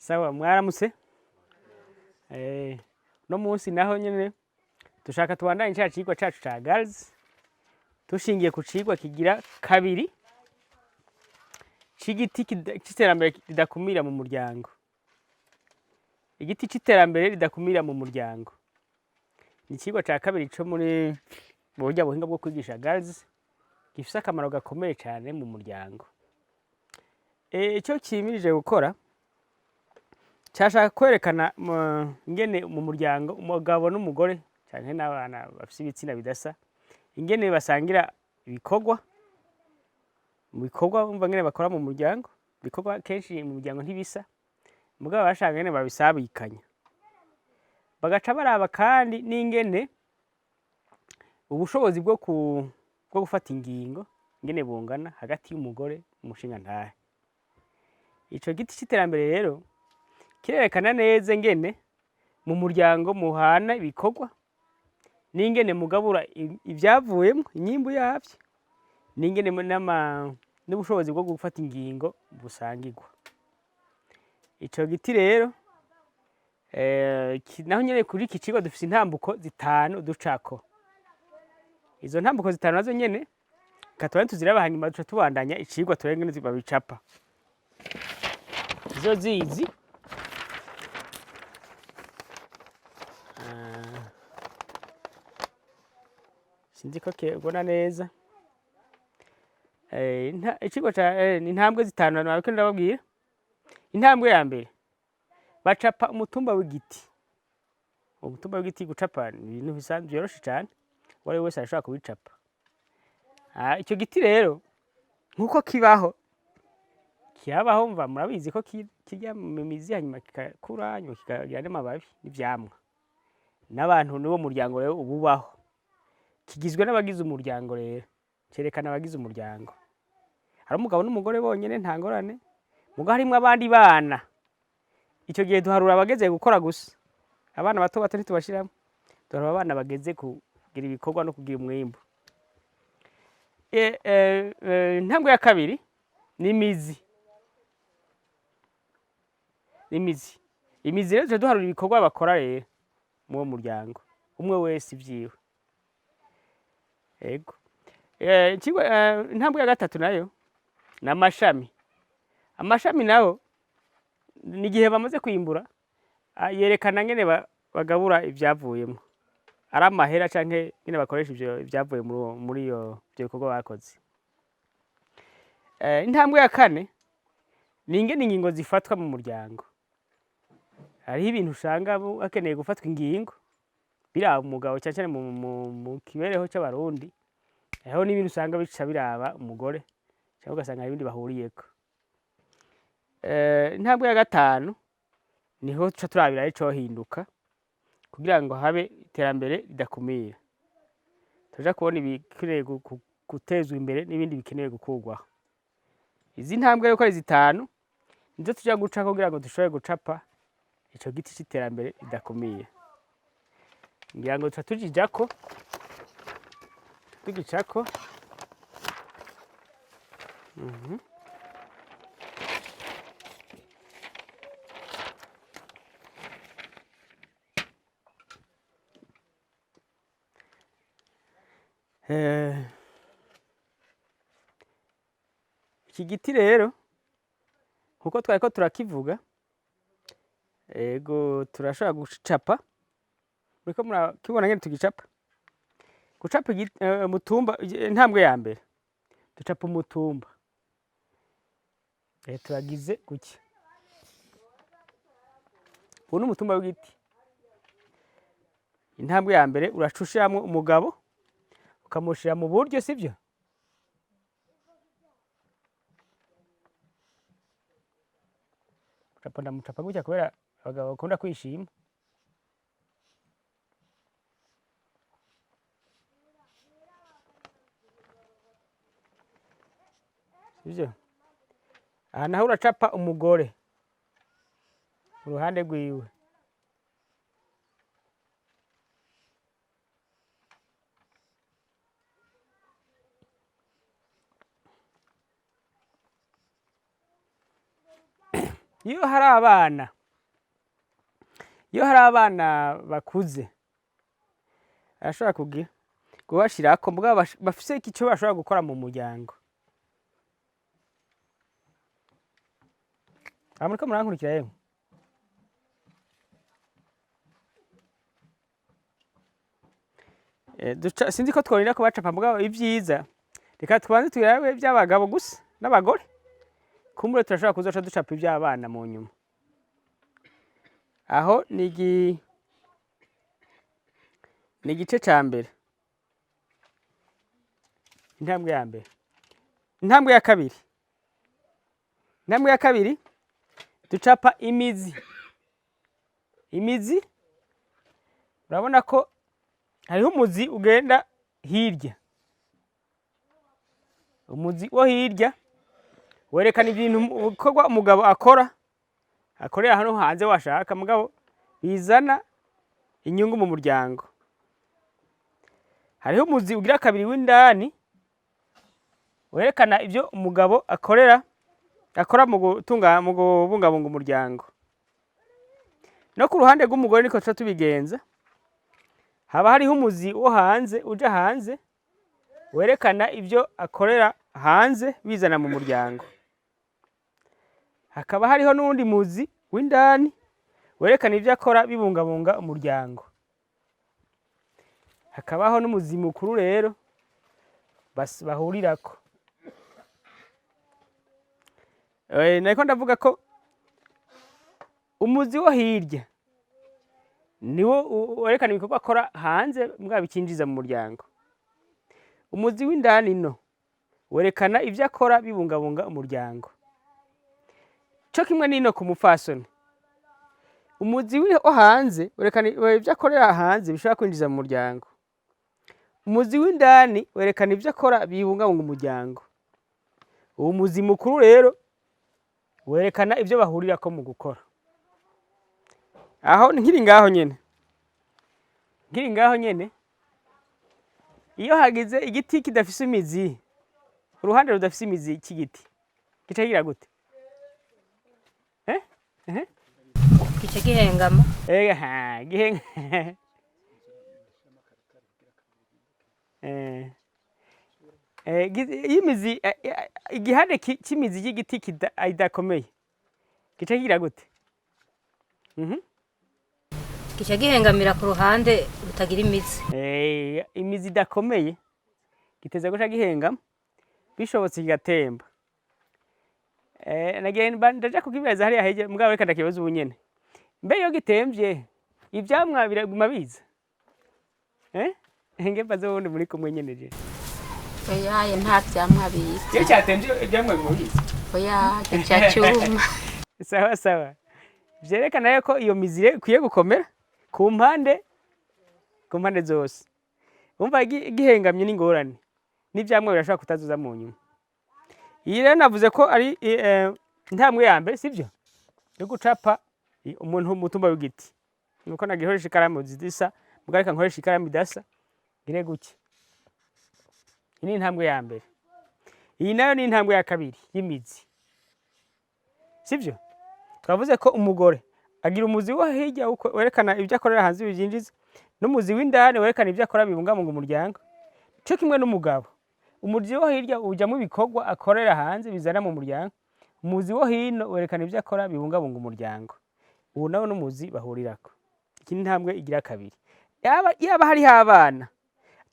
Sawa mwaramutse. No munsi naho nyene dushaka tubandanye cya cigwa cacu ca GALS tushingiye ku cigwa kigira kabiri c'igiti c'iterambere ridakumira mu muryango. Igiti c'iterambere ridakumira mu muryango ni cigwa ca kabiri co muri burya buhinga bwo kwigisha GALS gifise akamaro gakomeye cyane mu muryango. Icyo kimirije gukora cyashaka kwerekana ingene mu muryango umugabo n'umugore cyane n'abana bafite ibitsina bidasa ingene basangira ibikorwa umva ngene bakora mu muryango. Ibikorwa kenshi mu muryango ntibisa mugabo bashaka ngene babisabikanya bagaca baraba kandi n'ingene ubushobozi bwo gufata ingingo ingene bungana hagati y'umugore n'umushinga ntahe. Ico giti c'iterambere rero kirerekana neza ingene mu muryango muhana ibikorwa n'ingene mugabura ivyavuyemo inyimbu yavyo n'ingene n'ubushobozi bwo gufata ingingo busangirwa. Ico giti rero naho nyene kuri iki cigwa dufise intambuko zitanu ducako. Izo ntambuko zitanu nazo nyene katubane tuziraba hanyuma duca tubandanya icigwa turengene babicapa. Izo zizi sinzi ko kebona neza. Icigwa ni intambwe zitanu nariko ndababwira. Intambwe ya mbere bacapa umutumba w'igiti. Umutumba w'igiti gucapa ni ibintu bisanzwe byoroshe cyane wari wese arashobora kubicapa. Icyo giti rero nkuko kirabaho mva murabizi ko kijya mu mizi hanyuma kigakura hanyuma kikagira n'amababi n'ivyamwa. N'abantu nibo muryango rero ububaho kigizwe n'abagize umuryango rero cerekana abagize umuryango. Hari umugabo n'umugore bonyene nta ngorane muga harimwo abandi bana. Icyo gihe duharura abageze gukora gusa abana bato bato ntitubashiramo duharura abana bageze kugira ibikorwa no kugira umwimbu. Intambwe ya kabiri ni imizi. Imizi rero duharura ibikorwa bakora rero mu muryango umwe wese ivyiwe. Ego intambwe ya gatatu nayo ni amashami. Amashami naho ni igihe bamaze kwimbura yerekana ngene bagabura ivyavuyemo ari amahera canke ngene bakoresha ivyo ivyavuye muri ivyo bikorwa bakoze. Intambwe ya kane ni ingene ingingo zifatwa mu muryango. Hariho ibintu usanga hakeneye gufatwa ingingo biraba umugabo cyane mu kibereho c'abarundi. Hariho n'ibintu usanga bica biraba umugore cyangwa ugasanga hari ibindi bahuriyeko. Intambwe ya gatanu niho tuca turabira ico hinduka kugira ngo habe iterambere ridakumira. Tuja kubona ibikeneye gutezwa imbere n'ibindi bikenewe gukurwaho. Izi ntambwe rero ko ari zitanu nizo tuja guca kugira ngo dushobore gucapa ico giti c'iterambere ridakumira. Ngira ngo tuca tugicako iki giti rero nkuko twariko turakivuga ego turashobora gucapa muriko murakibona ngene tugicapa. Gucapa umutumba intambwe ya mbere ducapa umutumba turagize kuki ubu ni umutumba w'igiti. Intambwe ya mbere uracushiramwo umugabo ukamushira mu buryo sivyo. Gucapa ndamucapa gutya kubera abagabo bakunda kwishima. Sivyo. Aha naho uracapa umugore mu ruhande rwiwe. iyo hari abana bakuze arashobora kubashirako mugabo bafise icyo bashobora gukora mu muryango. Muriko murankurikira yemwe? Sinzi ko tworinda kubacapa mugabo ibyiza reka tubanze turabe iby'abagabo gusa n'abagore, kumbure turashobora kuzoca ducapa iby'abana mu nyuma. Aho ni igice ca mbere, intambwe ya mbere. Intambwe ya kabiri, ducapa imizi. Urabona ko hariho umuzi ugenda hirya. Umuzi wo hirya werekana ibintu bikorwa umugabo akorera hano hanze washaka mugabo bizana inyungu mu muryango. Hariho umuzi ugira kabiri w'indani werekana ibyo umugabo akora mu kubungabunga umuryango. No ku ruhande rw'umugore niko tuca tubigenza, haba hariho umuzi wo hanze uja hanze werekana ibyo akorera hanze bizana mu muryango. Hakaba hariho n'undi muzi w'indani werekana ibyo akora bibungabunga umuryango. Hakabaho n'umuzi mukuru rero bahurirako. Nariko ndavuga ko umuzi wo hirya niwo werekana ibikorwa akora hanze mbwa bikinjiza mu muryango. Umuzi w'indani no werekana ibyo akora bibungabunga umuryango. Cyo kimwe nino ku mupfasoni, umuzi wo hanze werekana ibyo akorera hanze bishobora kwinjiza mu muryango. Umuzi w'indani werekana ibyo akora bibungabunga umuryango. Uwo muzi mukuru rero werekana ibyo bahurirako mu gukora. Aho nkiri ngaho nyene, iyo hagize igiti kidafise imizi, uruhande rudafise imizi cy'igiti gica kigira gute? Gica gihengama. Imizi, igihande cy'imizi y'igiti kidakomeye gica kigira gute? Gica gihengamira ku ruhande rutagira imizi. Imizi idakomeye giteza guca gihengama, bishobotse kigatemba. Ndaja kukibaza hariya heje mugabo reka ndakibaza ubu nyene. Mbe iyo gitemvye ivyamwa biraguma biza? Ngembaze wundi muri kumwe nyene je. Oya, nta vyamwa biza. Iyo cyatemvye ivyamwa biza? Oya, gica cyuma. Sawa. Vyerekana yuko iyo mizi ikwiye gukomera ku mpande zose. Umva gihengamye n'ingorane n'ivyamwa birashobora kutazuza mu nyuma. Iyi rero navuze ko ari intambwe ya mbere, sivyo? Yo gucapa umuntu umutumba w'igiti. Nuko nagikoresha ikaramu zidisa, mugareka nkoresha ikaramu idasa, gire guke. Iyi ni intambwe ya mbere. Iyi nayo ni intambwe ya kabiri y'imizi. Sivyo? Twavuze ko umugore agira umuzi wo hirya werekana ibyo akorera hanze bijinjiza, n'umuzi w'indani werekana ibyo akora bibungabunga umuryango. Cyo kimwe n'umugabo, umuzi wo hirya ujyamo ibikorwa akorera hanze bizana mu muryango, umuzi wo hino werekana ibyo akora bibungabunga umuryango. Ubu nawo n'umuzi bahurirako. Iki ni intambwe igira kabiri. Yaba hariho abana,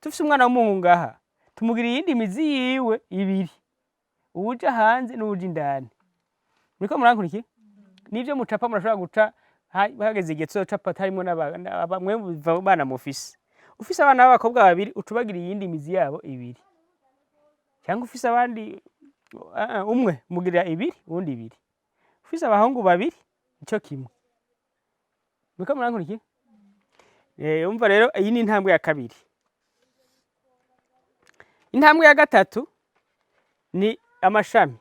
tufise umwana w'umuhungu ngaha, tumugira iyindi mizi yiwe ibiri, uwuja hanze n'uwuja indani. Muriko murankurikira? Nivyo mucapa murashobora guca bahageze igihe tuzocapa harimo bamwe bana mufise. Ufise abana b'abakobwa babiri ucubagira iyindi mizi yabo ibiri. Cyangwa ufise abandi umwe mugirira ibiri uwundi ibiri. Ufise abahungu babiri ico kimwe. Muriko murankurikira? Umva rero iyi ni intambwe ya kabiri. Intambwe ya gatatu ni amashami.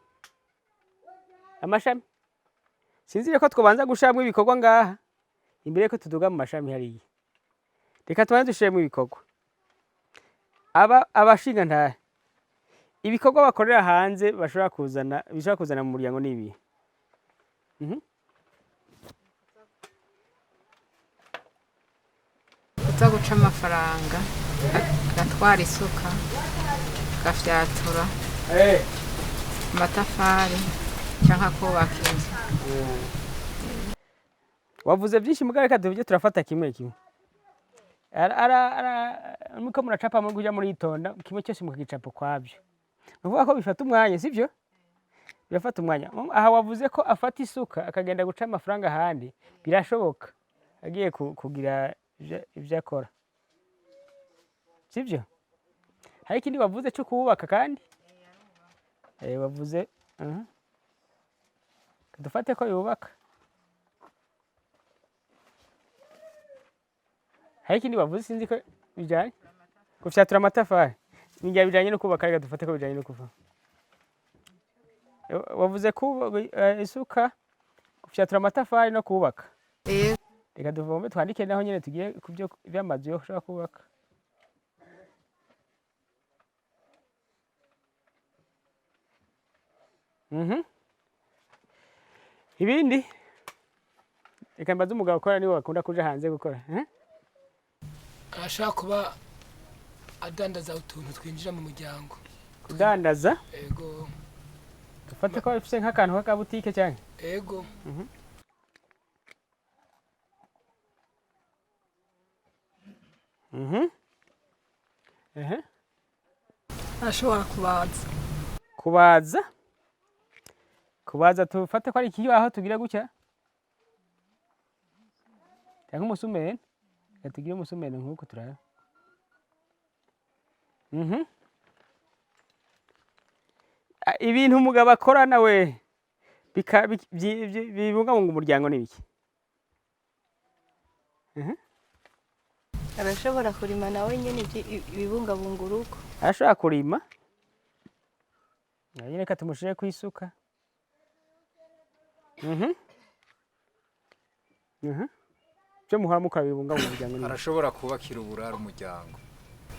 Sinzire ko twobanza gushamwe ibikorwa ngaha imbere ko tuduga mu mashami hariya. Reka tubanze dushiremo ibikorwa. Abashinga ntahe ibikorwa bakorera hanze bishobora kuzana mu muryango n'ibi. uza guca amafaranga agatwara isuka agafyatura amatafari cyangwa kubaka inzu. wavuze byinshi mugabo reka tubyo turafata kimwe kimwe. Nuko muracapa muri kujya muritonda kimwe cyose mukagicapa kwabyo. Nuvuga ko bifata umwanya sibyo? Birafata umwanya. Aha wavuze ko afata isuka akagenda guca amafaranga ahandi birashoboka. Agiye kugira ibyo akora. Sibyo? Hari ikindi wavuze cyo kubaka kandi? Wavuze dufate ko yubaka. Hari ikindi wavuze sinzi ko bijyanye gufyatura amatafari. Bijya bijyanye no kubaka reka dufate ko bijyanye no kuva. Wavuze ko isuka gufyatura amatafari no kubaka. Reka duvombe twandike naho nyine tugiye kubyo byamazu yo ushaka kubaka. Ibindi reka mbaze umugabo ukora niwe wakunda kuja hanze gukora. Ashaka kuba adandaza utuntu twinjira mu muryango. Kudandaza? Ego. Dufate ko ifise nk'akantu k'akabutike cyane. Ego. Ashobora kubaza. Kubaza? Kubaza tufate ko ari ikibaho tugira gutya. Cyangwa umusumeno. Tugire umusumeno nk'uko turara. Ibintu umugabo akora nawe bibungabunga umuryango n'ibiki? Arashobora kurima nawe nyene ibibungabunga urugo. Arashobora kurima? Nyine reka tumushire ku isuka. Byo muhora mukora bibungabunga umuryango n'ibiki? Arashobora kubakira uburaro umuryango.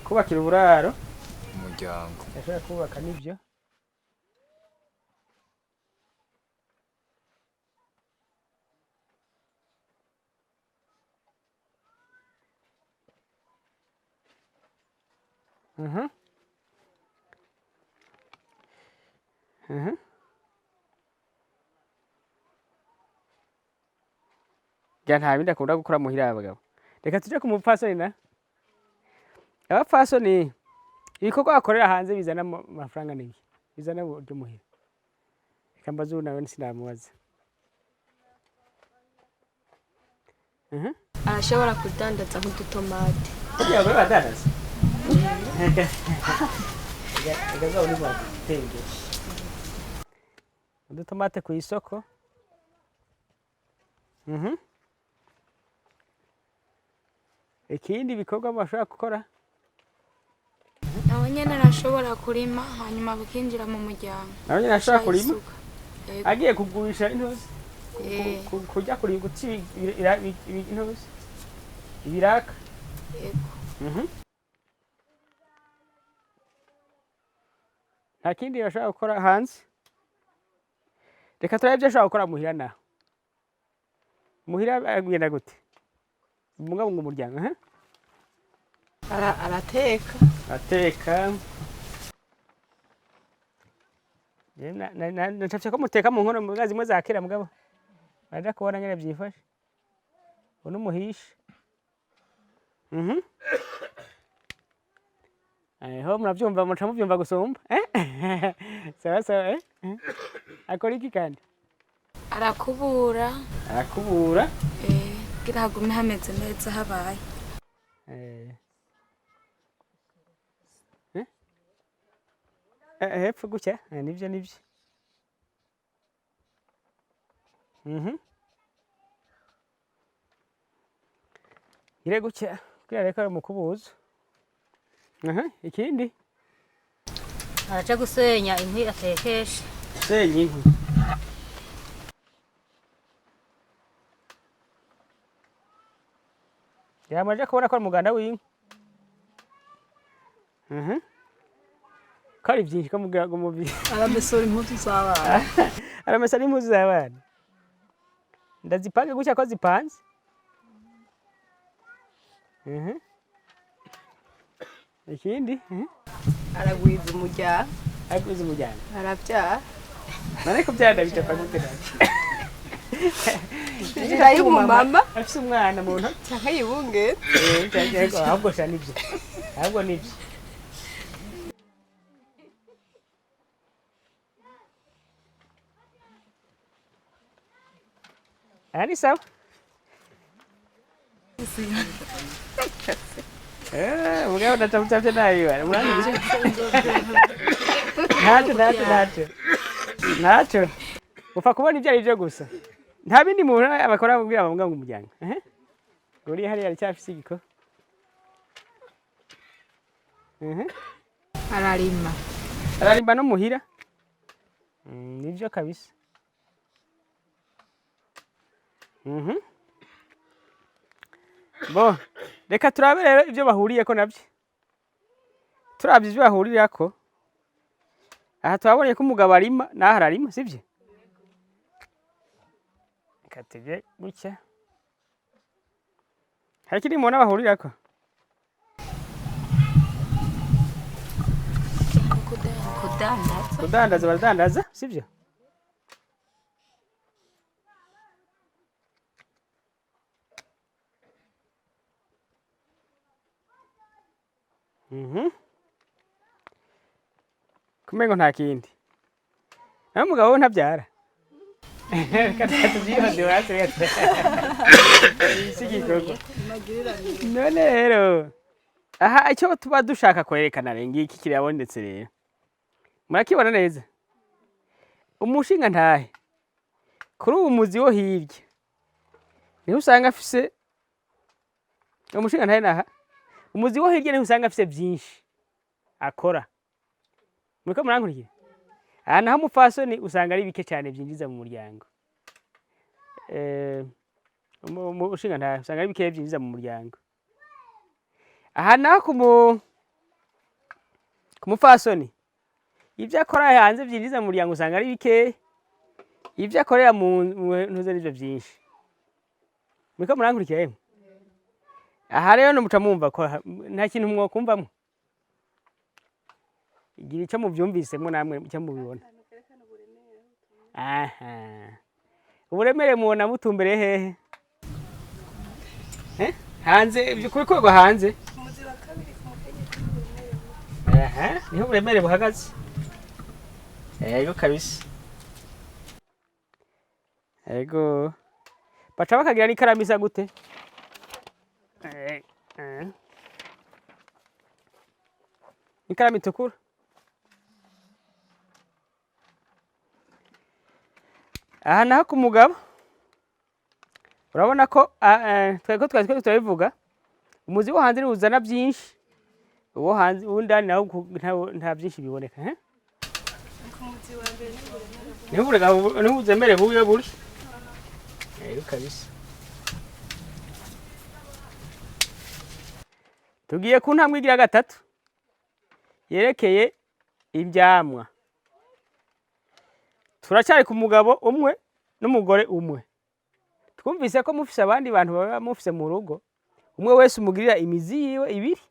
Kubakira uburaro? Umuryango. Arashobora kubaka nibyo. Ja nta bindi akunda gukora muhira abagabo. Reka tuje ku mupfasoni na. Abapfasoni ibikorwa bakorera hanze bizana amafaranga n'ibiki? Bizana byo muhira. Reka mbaze nawe sinamubaza. Arashobora kudandaza nk'udutomate. Yawe badandaza. Igaza uri batenge. Udutomate ku isoko. Ikindi bikorwa bashobora gukora? Nawe nyene arashobora kurima hanyuma bukinjira mu muryango. Nawe nyene arashobora kurima? Agiye kugurisha intozi? Kujya kuri guti intozi? Ibiraka? Yego. Nta kindi bashobora gukora hanze? Reka turabe ibyo ashobora gukora muhira naho. Muhira agenda gute? Bungabunga umuryango, Arateka. Ateka. Nacapye ko muteka mu nkono mugazi zimwe za kera mugabo. Baje kubona nyene byifashe. Uno muhisha. Ho murabyumva muca mubyumva gusumba. Sawa sawa. Akora iki kandi? Arakubura. Arakubura? Kugira hagume hameze neza habaye. Hepfo gutya nibyo. Ire gutya kugira reka mukubuza. Ikindi araca gusenya inkwi atekesha. Senya inkwi. Yamaje kubona ko muganda w'inka. Kari byinshi ko mugira ngo mubi. Aramesura impuzu z'abana. Aramesura impuzu z'abana. Ndazipange gutya ko zipanze. ikindi aragwiza umuryango agwiza umuryango arabyara none ko byanda bicapa gute injira y'umumama afise umwana mu ntoki cyangwa yibungere ahubwo sha nibyo ahubwo nibyo ari sawa mugabo ndatafuta nayo bana murangije ntacyo upfa kubona ibyo ari byo gusa nta bindi muntu abakora babwira bavuga ngo umuryango uriya hariya aracyafise igiko ararimba no muhira nibyo kabisa bo reka turabe rero ibyo bahuriyeko nabyo turabye ibyo bahurirako aha turabonye ko umugabo arima naho ararima sibyo reka tujye gutya hari ikindi mubona bahurirako kudandaza baradandaza sibyo kumengo nta kindi nawe umugabo we ntabyara none rero aha icyo tuba dushaka kwerekana rero ngiki kirabonetse rero murakibona neza umushinga ntahe kuri ubu muzi wo hirya niho usanga afise umushinga ntahe naha umuzi wo hirya niho usanga afise byinshi akora muriko murankurikira aha naho umupfasoni usanga ari bike cyane byinjiza mu muryango umushinga ntahe usanga ari bike byinjiza mu muryango aha naho ku mupfasoni ibyo akora hanze byinjiza mu muryango usanga ari bike ibyo akorera mu ntuze nibyo byinshi muriko murankurikira yemwe aha rero numuca mumva ko nta kintu mwokumvamo igira icyo mubyumvisemo namwe icyo mubibona aha uburemere mubona mutumbereye hehe hanze kuri korwa hanze aha niho uburemere buhagaze yego kabisa yego baca bakagira n'ikaramu isa gute ikaramu itukura aha naho ku mugabo urabona ko twari turabivuga umuzi wo hanze niwuzana byinshi uwo hanze uw'indani naho nta byinshi biboneka niho uzemere buyo buri rero kabisa tugiye ku ntambwe igira gatatu yerekeye ibyamwa turacyari ku mugabo umwe n'umugore umwe twumvise ko mufise abandi bantu baba mufise mu rugo umwe wese umugirira imizi yiwe ibiri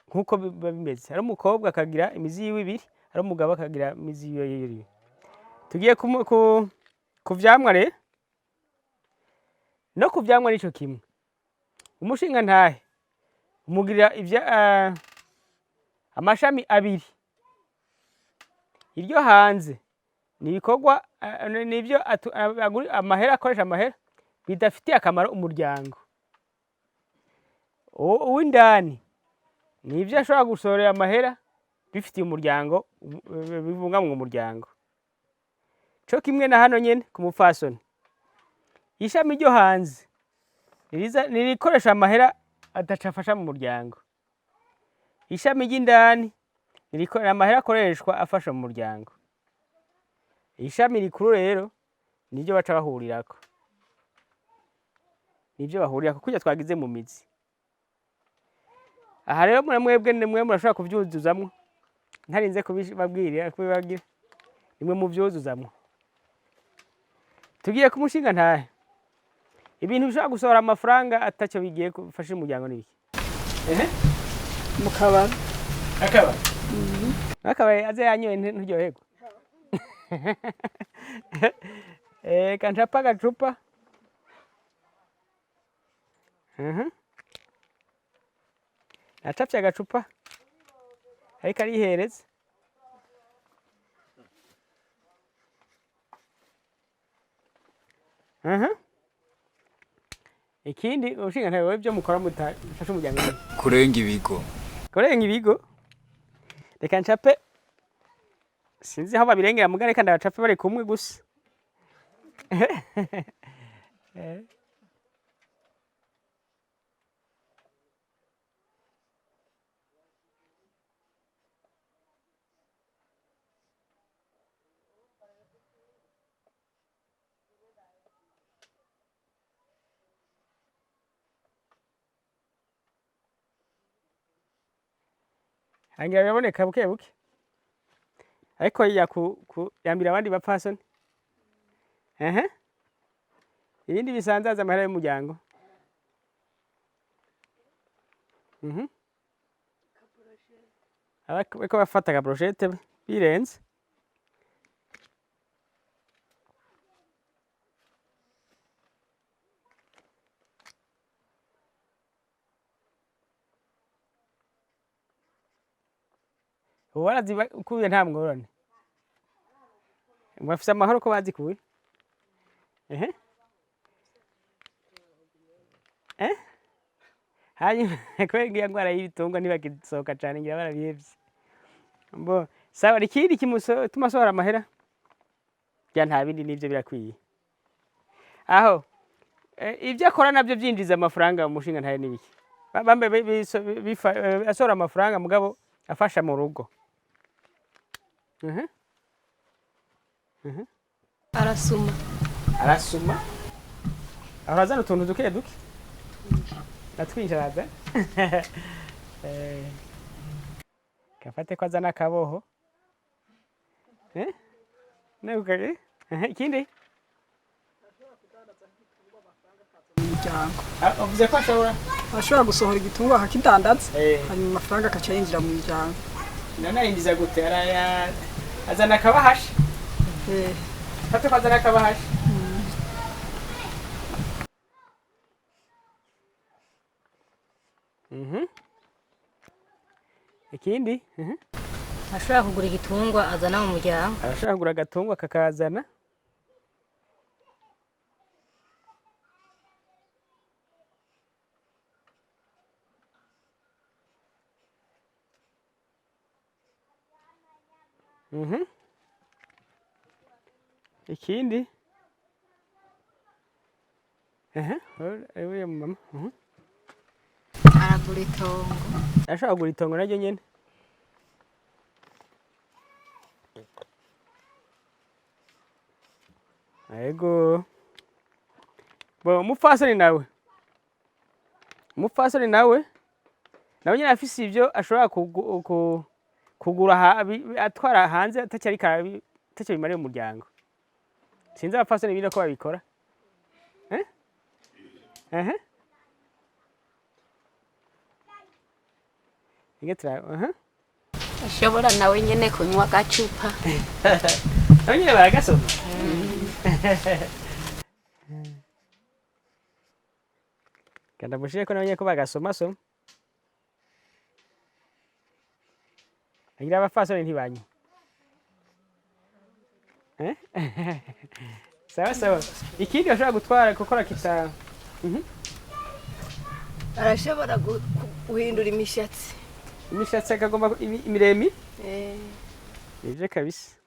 nkuko biba bimeze hari umukobwa akagira imizi yiwe ibiri hari umugabo akagira imizi yiwe ibiri tugiye ku vyamwa rero no ku vyamwa nico kimwe umushinga ntahe umugirira amashami abiri iryo hanze ni ibikorwa nibyo amahera akoresha amahera bidafitiye akamaro umuryango uw'indani nibyo ashobora gusorera amahera bifitiye umuryango bibungabunga umuryango cyo kimwe na hano nyene ku mupfasoni ishami ryo hanze nirikoresha amahera adacafasha mu muryango ishami ry'indani nirikorera amahera akoreshwa afasha mu muryango ishami rikuru rero nibyo baca bahurirako nibyo bahurirako kujya twagize mu mizi aha rero mwebwe murashobora kubyuzuzamwo ntarinze kubibabwira nimwe mubyuzuzamwo tugiye ku mushinga ntahe ibintu bishobora gusohora amafaranga atacyo bigiye gufasha umuryango n'ibiki mu kabari. Akabari. Akabari aze yanyoye nturyoherwa. Kanchapa agacupa. Acapye agacupa. Ariko arihereza. Ikindi ushinga ntawe byo mukora mutafasha umuryango. Kurenga ibigo. Kurenga ibigo. Reka ncape. Sinzi aho babirengera mugare kandi abacape bari kumwe gusa. Hangira biraboneka buke buke. Ariko yambira abandi bapfasoni. Ibindi bisanzaza amahera y'umuryango. Abako bafata ka brochette birenze. Warazi kuye nta mworone. Mwafisa amahoro ko bazi kuye. Hanyuma kwenge ngwara y'ibitungwa ntibagisohoka cyane ngira barabihevye. Mbo sawa ikindi tumasohora amahera. Ya nta bindi nivyo birakwiye. Aho ibyo akora nabyo byinjiza amafaranga mu mushinga ntaye nibiki. Bambe asora amafaranga mugabo afasha mu rugo. Arasuma. Arasuma. Arazana utuntu duke duke. Natwinjiraza. Kafate ko azana kaboho. Nekugage. Ikindi? Umuryango. Uvuze ko ashobora gusohora igitungwa akakidandaza hanyuma amafaranga akaca yinjira mu muryango. Yinjiza gute azana akabahashi. Fate ko azana akabahashi. Ikindi? ashobora kugura igitungwa azana mu muryango. Arashobora kugura agatungwa kakazana. Ikindi? Mama. aragura itongo. Ashobora kugura itongo naryo nyene. Ego. Bo umupfasoni nawe. Umupfasoni nawe nyine afise ivyo ashobora kugura atwara hanze atacyari bimariye umuryango. Sinzi abapfasoni bino ko babikora. ashobora nawe nyene kunywa agacupa. Nawe nyene baragasoma. Kanda mushire ko nawe nyene ko bagasoma soma. Agira abapfasoni ntibanywa. Sawa. Ikindi ashobora gutwara gukora kita. Arashobora guhindura imishatsi. Imishatsi akagomba imiremi? Ivyo kabisa.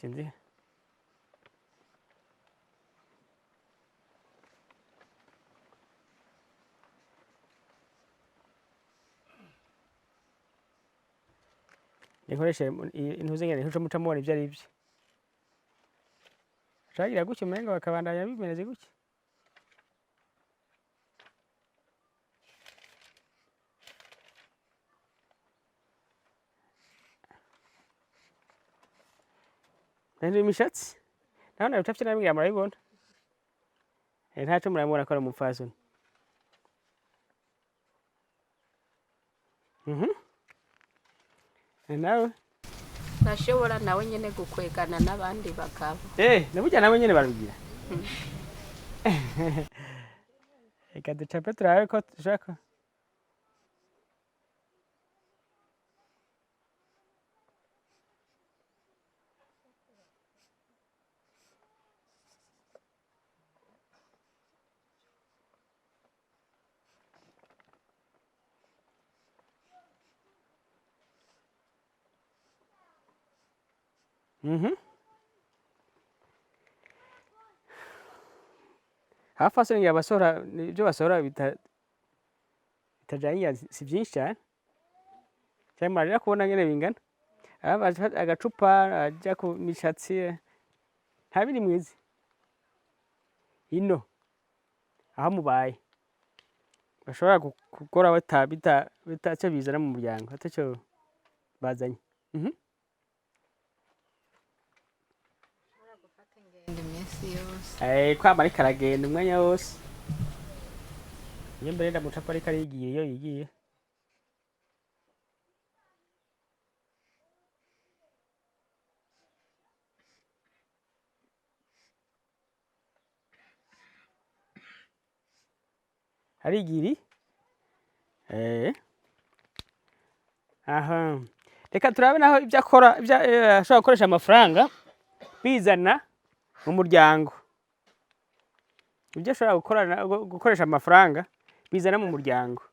Sindi. Nikoreshe intuze ngene ntuce mutamubona ivyo ari byo. Shagira gutyo umenga bakabandanya bimeneze gutyo. Nandi imishatsi? Naona utafite nabingira murabibona. Ntaco murabibona ko ari umupfasoni. nawe nashobora nawe nyene gukwegana n'abandi bagabo. naburya nawe nyene barugira. Reka ducape turabe ko dushaka. Hafi hose ngira abasora ibyo basora bitajanye si byinshi cyane. Cyane marira kubona ngene bingana. Agacupa ajya ku mishatsi nta biri mwizi. Ino aho mubaye bashobora gukora bitace bizana mu muryango atacyo bazanye. Kwama ariko aragenda umwanya wose. Iyo mbere ndamucapa ariko arigiye iyo yigiye. Arigiri? Aha. Reka turabe naho ibyo akora ashobora gukoresha amafaranga bizana mu muryango. Ibyo ashobora gukoresha amafaranga bizana mu muryango.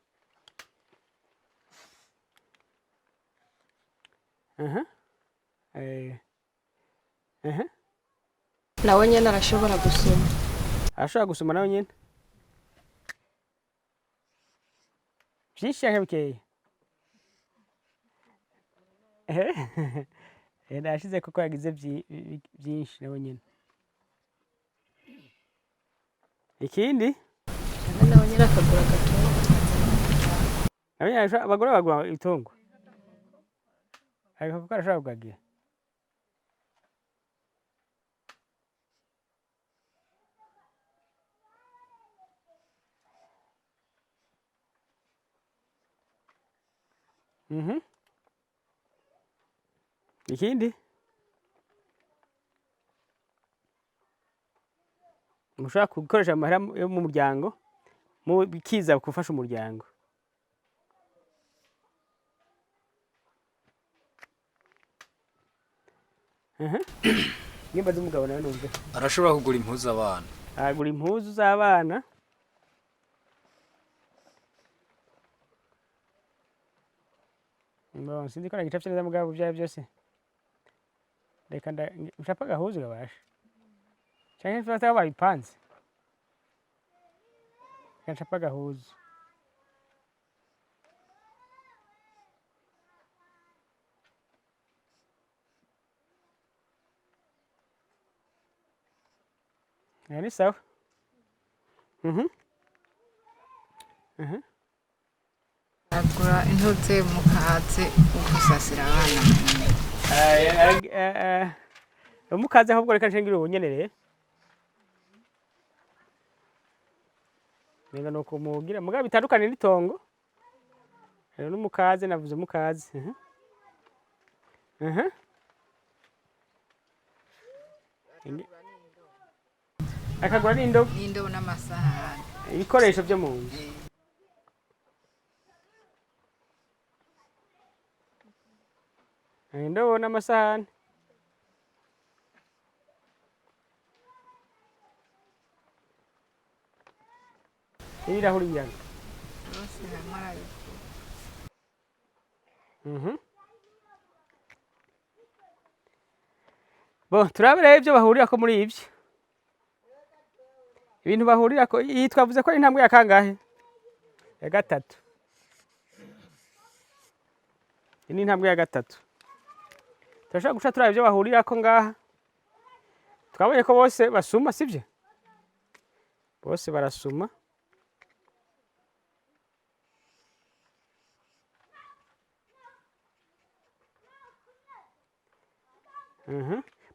Nawe nyene arashobora gusoma. Arashobora gusoma nawe nyene. Byinshi cyangwa bikeya? Nashize kuko yagize byinshi nawe nyene. Ikindi nawe nyene akagura agatungo. Abagore bagura itungo. Ariko kuko arashobora kugagira. Ikindi mushobora gukoresha amahera yo mu muryango bikiza gufasha umuryango. Nimba z'umugabo nawe numve arashobora kugura impuzu abana. Agura impuzu z'abana. Sinzi ko nagicapye neza mugabo byayo byose. Reka nshapa agahuzu gabasha. Cyangwa mfata aho babipanze. Reka nshapa agahuzu. Ni sawa. agura intutse mukaze ugusasira abana. Umukaze ahubwo reka nshengire ubunyenere. Nenga no kumugira muga bitandukanye n'itongo. Rero n'umukaze navuze umukaze. Akagura n'indobo n'amasahani. Ibikoresho byo mu nzu. Indobo n'amasahani. Ibirahuri byanjye. Rose hamara. Turabere ibyo bahurira ko muri ibyo. Ibintu bahurira ko iyi twavuze ko ari intambwe ya kangahe? Ya gatatu. Ini intambwe ya gatatu. Turashaka guca turaba ibyo bahurira ko ngaha. Twabonye ko bose basuma sivyo? Bose barasuma.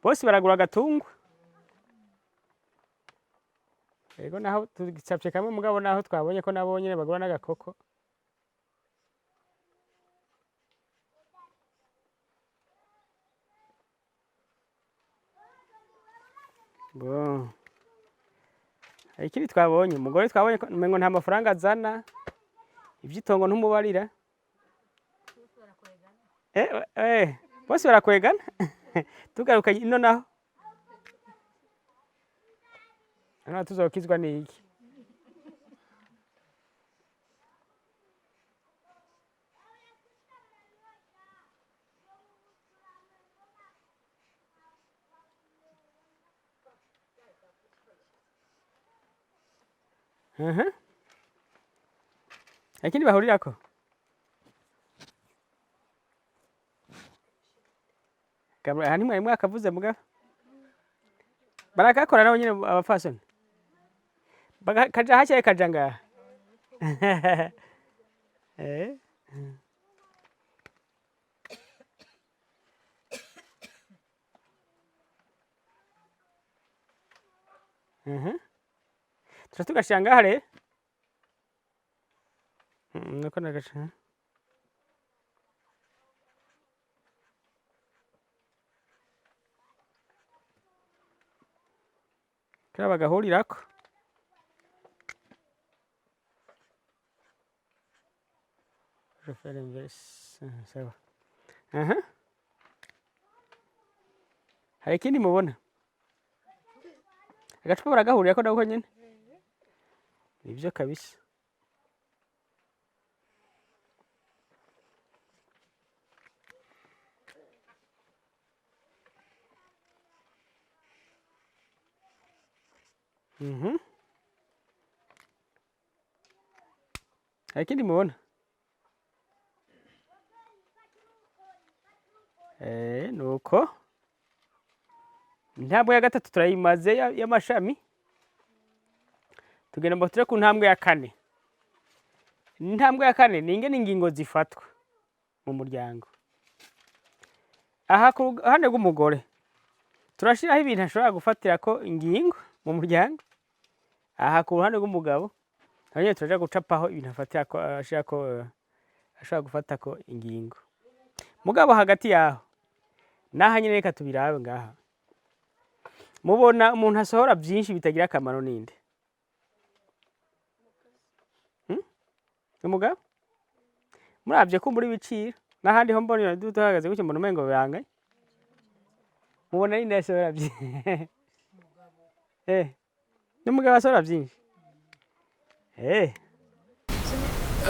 Bose baragura agatungo. Ego naho tugicapye kamwe mugabo naho twabonye ko nabo nyene bagura n'agakoko. ikindi twabonye umugore twabonye ko umengo nta mafaranga azana ivy'itongo ntumubarira bose barakwegana tugaruka ino naho hano tuzokizwa n'iki ikindi bahurirako aha ntimwari mwakavuze mugabo barakakora nabo nyine abapfasoni kaja hashyire kaja ngaha tuca tugashira ngaha rero nuko nagaca kera bagahurirako sawa hari ikindi mubona agacupa baragahurirako nako nyene nivyo kabisa hari ikindi mubona nuko intambwe ya gatatu turayimaze y'amashami tugenda ngo ture ku ntambwe ya kane intambwe ya kane ni ingene ingingo zifatwa mu muryango aha ku ruhande rw'umugore turashiraho ibintu ashobora gufatira ko ingingo mu muryango aha ku ruhande rw'umugabo hanyuma turaja gucapaho ibintu afatira ko ashobora gufata ko ingingo mugabo hagati yaho naha nyine reka tubirabe ngaha mubona umuntu asohora byinshi bitagira akamaro ninde umugabo muravye ko muri biciro n'ahandi ho mbona duhagaze gutyo mbona umengo birangaye mubona ninde asohora byinshi n'umugabo asohora byinshi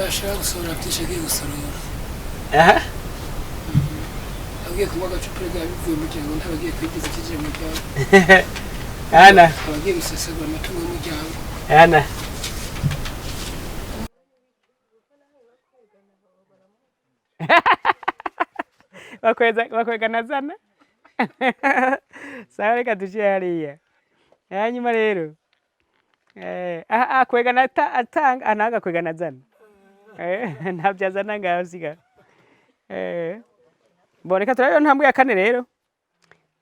ashaka gusohora byinshi agiye gusorora agiye kunywa agacupa bivuye mu muryango ntabagiye kwigeza ikijire mu muryango abagiye gusesagura amatungo y'umuryango bakwegana zana sawa reka dushire hariya hanyuma rero kwegana atanga anaga kwegana zana ntabyo azana ngaho siga boneka turayo ntambwe ya kane rero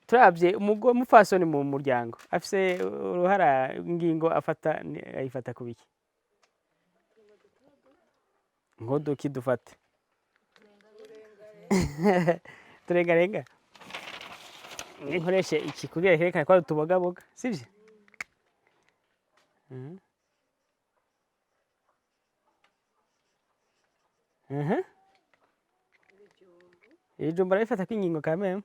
turabye umupfasoni mu muryango afise uruhara ingingo ayifata kubiki nkoduki dufate turengarenga nkoreshe iki kugira herekane ko tubogaboga sivyo ijumba rifata kwingingo kameme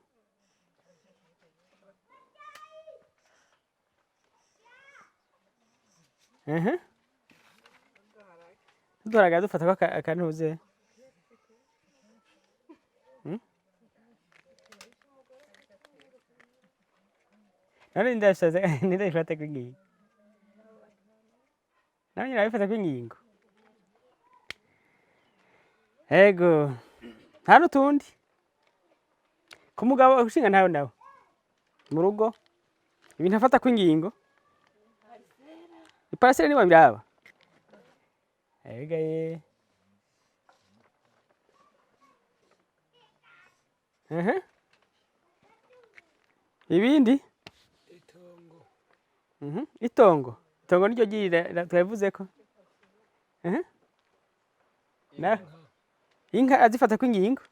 duharaga dufata ko akantuze none ndafata kwingingo nawe nyine arabifata kwingingo ego nta n'utundi ku mugabo ushinga ntawe nawe mu rugo ibintu afata kwingingo iparasera niba biraba egaye ibindi itongo niryo girira twavuze ko na inka azifata kwingingo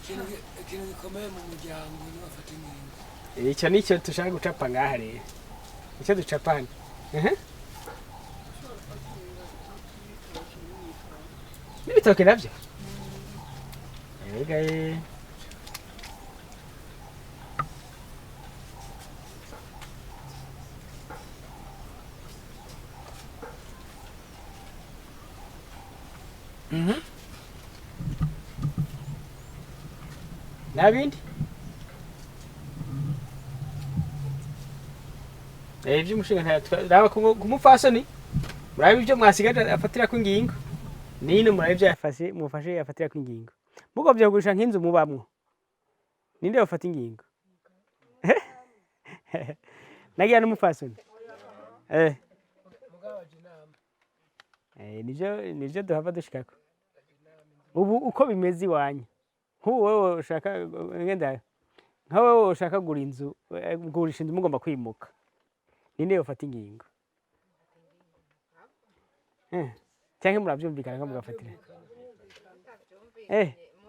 ikintu gikomeye mu muryango ni bafata inkingo. Icyo nicyo dushaka gucapa ngaha rero. Icyo ducapa hano. N'ibitoke nabyo. Ega Nabindi? Iby'umushinga ntabwo kumufasoni. Murabe ibyo mwasigaje afatira ku ngingo. Nino murabe ibyo yafashe mufashe afatira ku ngingo. Mugo byo gurisha nk'inzu mubamwo. Ninde wafata ingingo? Nagira n'umufasoni. Nivyo duhava dushikako. Ubu uko bimeze iwanyu. Wowe ushaka ngenda nkawe ushaka gura inzu gurisha inzu mugomba kwimuka. Ninde yofata ingingo? Cyangwa murabyumvikana ko mugafatira?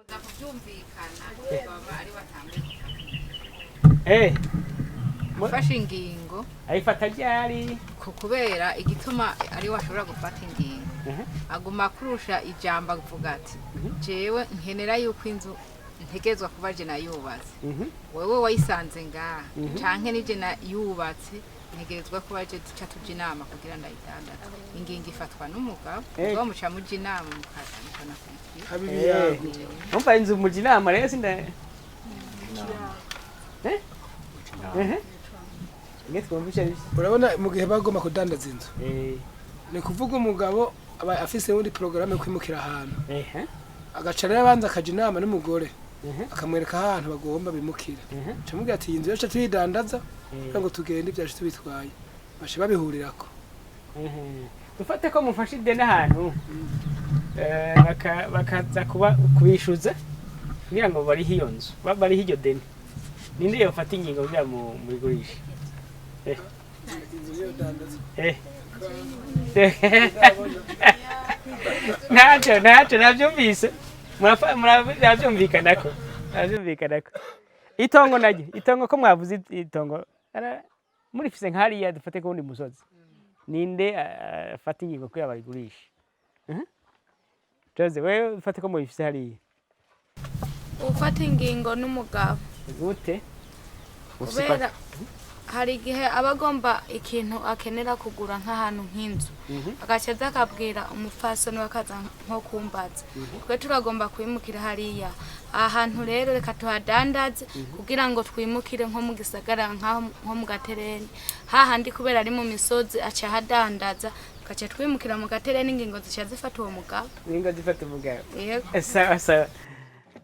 muza kubyumvikana baba ari batamwe. Ufashe ingingo Ayifata ryari kubera igituma ari washobora gufata ingingo. Aguma kurusha ijambo avuga ati jewe nkenera yuko inzu ntegezwa kuba je nayubatse. Wewe wayisanze ngaha canke nije na yubatse ntegezwa kuba je duca tuja inama kugira ndayitandatu. Ingingo ifatwa n'umugabo ubwo muca muja inama mukana kugira. Kabiri yago. Umva inzu muja inama rero sinda Urabona mu gihe bagomba kudandaza inzu. Ni kuvuga umugabo aba afise undi programme kwimukira ahantu. Agaca rero abanza akaja inama n'umugore. Akamwereka ahantu bagomba bimukira. Camubwira ati inzu yacu tuyidandaza ngo tugende ibyacu tubitwaye. Bashe babihurirako. Dufate ko mufashe ideni ahantu bakaza kubishuza kugira ngo bari hiyo nzu bari hiyo deni. Ninde yofata ingingo kugira mu migurisha? Ntacyo nabyumvise. Murabyumvikanako. Itongo naryo, itongo ko mwavuze itongo. Murifise nk'hariya dufate ko undi musozi. Ninde afata ingingo kugira barigurisha? Jose, wewe ufate ko murifise hariya. Ufata ingingo n'umugabo. Gute? Kubera hari igihe abagomba ikintu akenera kugura nk'ahantu nk'inzu. Agacaza akabwira umufasoni wakaza nko kumbaza. Twe turagomba kwimukira hariya. Ahantu rero reka tuhadandaze kugira ngo twimukire nko mu gisagara nko mu gatereni. Hahandi kubera ari mu misozi aca hadandaza. Gaca twimukira mu gatereni ingingo zica zifata uwo mugabo. Ingingo zifata umugabo. Yego. Sawa.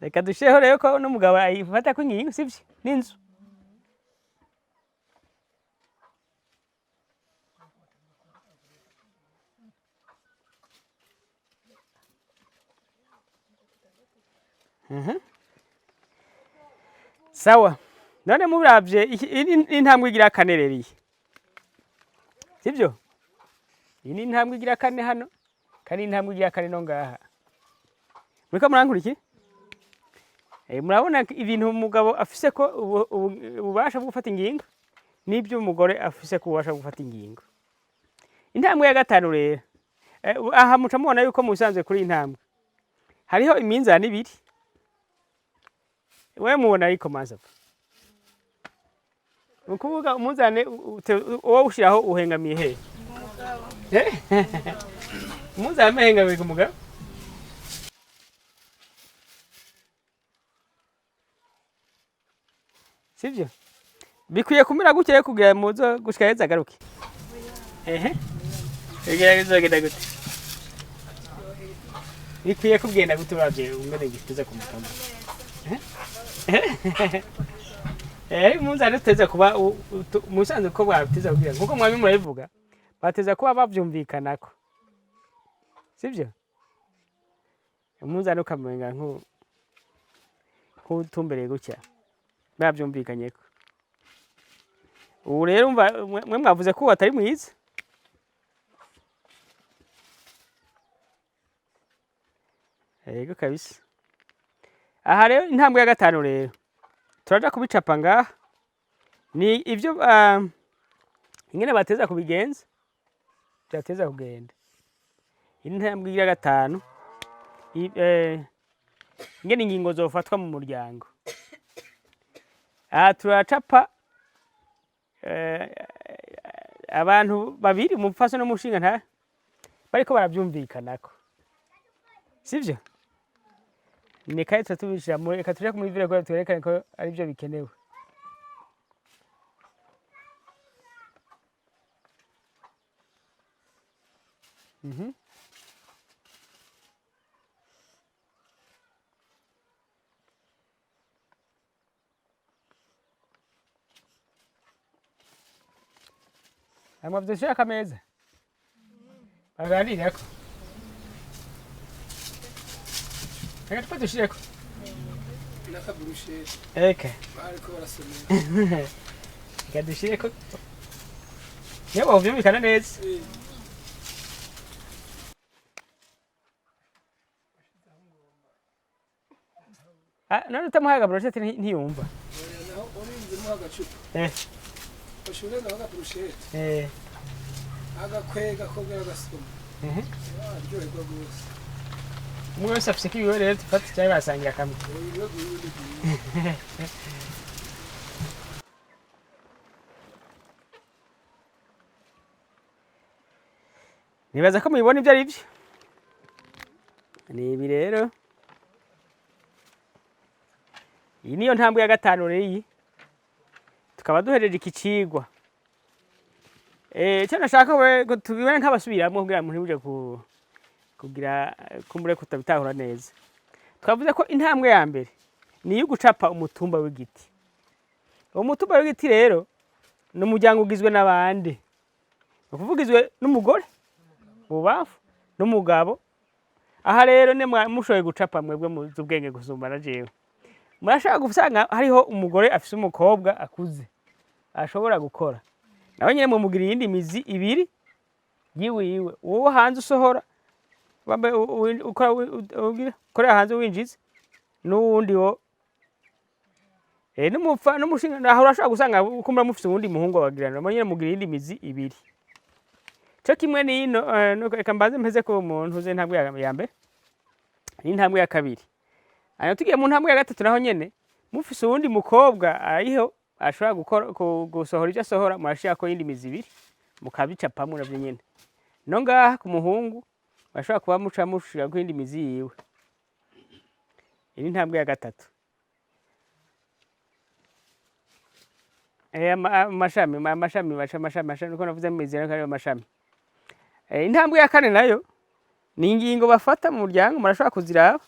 Reka dusheho rero ko n'umugabo ayifata ko ingingo sivyo n'inzu. Sawa. None muravye intambwe igira kane rero. Sivyo? Ini intambwe igira kane hano. Kandi intambwe igira kane no ngaha. Muriko murankuriki? Murabona ibintu umugabo afise ko ububasha bwo gufata ingingo n'ibyo umugore afise ko ububasha bwo gufata ingingo. Intambwe ya gatanu rero. Aha muca mubona yuko musanzwe kuri intambwe. Hariho iminzani ibiri. Wewe mubona ariko maza. Ukuvuga umunzane uwo ushiraho uhengamiye he? Umunzane uhengamiye ku mugabo. Sivyo? Bikwiye kumira gutya kugira muzo gushika heza garuke. Bigerageza genda gute. Bikwiye kugenda gute bavye umene gituza ku mutamba. Umunzane uteza kuba musanze ko bwateza kugira nkuko mwami murabivuga bateza kuba bavyumvikanako. Sivyo? Umunzane ukamenga nkutumbereye gutya. Bavyumvikanyeko. Ubu rero mwe mwavuze ko atari mwiza. Yego kabisa. aha rero intambwe ya gatanu rero turaja kubicapa ngaha ni ivyo ingene bateza kubigenza byateza kugenda. Intambwe ya gatanu ingene ingingo zofatwa mu muryango. Aha turacapa abantu babiri umupfaso n'umushinga nta bariko baravyumvikanako, sivyo? Ni kaye tutubishira muri reka tuje muri vile ko twerekane ko ari byo bikenewe. Amwe vyose akameza. Baganirako. Reka twadushireko. n'akaburusheti Eke. bariko barasomera. Reka dushireko. Yewe uvyumvikana neza. None utamuhaye akaburusheti ntiyumva. Naho urinzemo agacupa bashobora naho akaburusheti agakwega kongera agasoma aryoherwa rwose. Umwe wese afise kibiwe rero tufate cyangwa basangira kamwe. Nibaza ko mubibona ibyo ari byo. Ni ibi rero. Iyi niyo ntambwe ya gatanu rero iyi. Tukaba duhereje iki cigwa. Cyo nashaka we tubibone nk'abasubiramwe kugira ngo ntibuje kugira kumbure kutabitahura neza. Twavuze ko intambwe ya mbere ni yo gucapa umutumba w'igiti. Uwo mutumba w'igiti rero ni umuryango ugizwe n'abandi. Ukuvugizwe n'umugore ubafu n'umugabo. Aha rero ne mushoye gucapa mwebwe mu ubwenge gusumba na jewe. Murashaka gusanga hariho umugore afise umukobwa akuze ashobora gukora. Nawe nyine mumugiriye iyindi mizi ibiri yiwe uwo hanze usohora bambe ukora hanze winjiza n'uwundi wo n'umupfa n'umushinga naho urashaka gusanga ukumura mufise uwundi muhungu wagirana nawe nyine mugiriye iyindi mizi ibiri. Cyo kimwe n'ino reka mbanze mpeze ko umuntu uze intambwe ya mbere n'intambwe ya kabiri. Ayo tugiye mu ntambwe ya gatatu naho nyene mufise uwundi mukobwa ariho ashobora gukora gusohora ibyo asohora murashira ko yindi mizi ibiri mukabicapa mu navyo nyene. No ngaha ku muhungu bashobora kuba muca mushira ko yindi mizi yiwe. Iyi ntambwe ya gatatu. Amashami uko navuze mu mizi rero amashami. Intambwe ya kane nayo ni ingingo bafata mu muryango murashobora kuziraba